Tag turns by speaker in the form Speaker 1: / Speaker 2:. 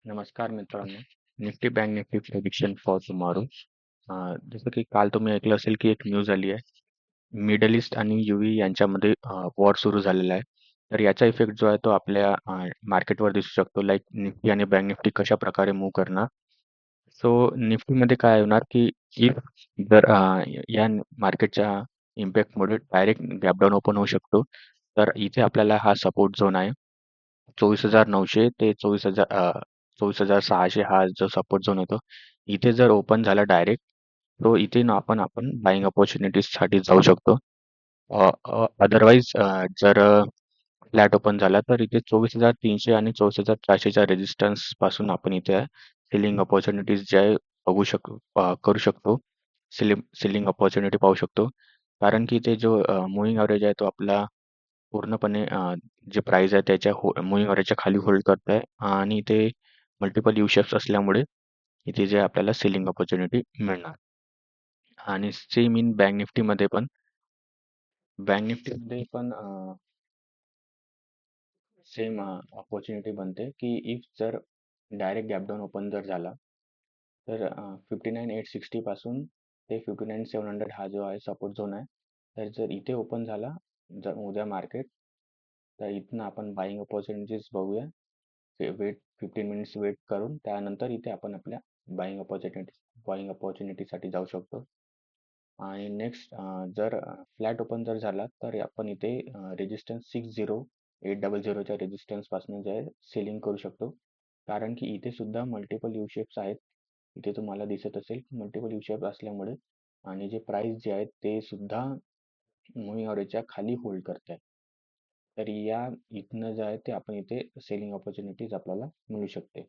Speaker 1: नमस्कार मित्रांनो. Nifty bank Nifty prediction for tomorrow. जसं की काल तुम्ही ऐकलं असेल की एक न्यूज आली आहे. मिडल ईस्ट आणि यूएई यांच्यामध्ये वॉर सुरू झालेला आहे. तर याचा इफेक्ट जो आहे तो आपल्या मार्केटवर दिसू शकतो. लाईक निफ्टी आणि बँक निफ्टी कशा प्रकारे मूव्ह करणार. सो निफ्टीमध्ये काय होणार की इफ जर या मार्केटच्या इम्पॅक्टमुळे डायरेक्ट गॅपडाऊन ओपन होऊ शकतो. तर इथे आपल्याला हा सपोर्ट झोन आहे. 24,900 ते 24,600 हा जो सपोर्ट झोन येतो. इथे जर ओपन झाला डायरेक्ट, तो इथे ना आपण बायिंग अपॉर्च्युनिटीजसाठी जाऊ शकतो. अदरवाईज जर फ्लॅट ओपन झाला तर इथे 24,300 आणि 24,400च्या रेझिस्टन्सपासून आपण इथे सेलिंग अपॉर्च्युनिटीज जे आहे करू शकतो. सेलिंग अपॉर्च्युनिटी पाहू शकतो. कारण की इथे जो मूव्हिंग ॲव्हरेज आहे तो आपला पूर्णपणे जे प्राईस आहे त्याच्या मूव्हिंग ॲव्हरेजच्या खाली होल्ड करत आहे आणि इथे मल्टिपल यू शेप्स असल्यामुळे इथे जे आपल्याला सेलिंग अपॉर्च्युनिटी मिळणार. आणि सेम इन बँक निफ्टीमध्ये पण सेम अपॉर्च्युनिटी बनते की इफ जर डायरेक्ट गॅप ओपन जर झाला तर 59,860 पासून ते 59,700 हा जो आहे सपोर्ट झोन आहे. तर जर इथे ओपन झाला जर उद्या मार्केट, तर इथनं आपण बाईंग अपॉर्च्युनिटीज बघूया. वेट 15 मिनिट्स वेट करून त्यानंतर इथे आपण आपल्या बाईंग अपॉर्च्युनिटीसाठी जाऊ शकतो. आणि नेक्स्ट जर फ्लॅट ओपन जर झाला तर आपण इथे रेजिस्टन्स 60,800च्या रेजिस्टन्सपासून जे आहे सेलिंग करू शकतो. कारण की इथे सुद्धा मल्टिपल यू शेप्स आहेत. इथे तुम्हाला दिसत असेल मल्टिपल यू शेप असल्यामुळे आणि जे प्राइस जे आहेत ते सुद्धा मूव्हिंग ॲव्हरेजच्या खाली होल्ड करत आहे. तर या इथनं जे आहे ते आपण इथे सेलिंग अपॉर्च्युनिटीज आपल्याला मिळू शकते.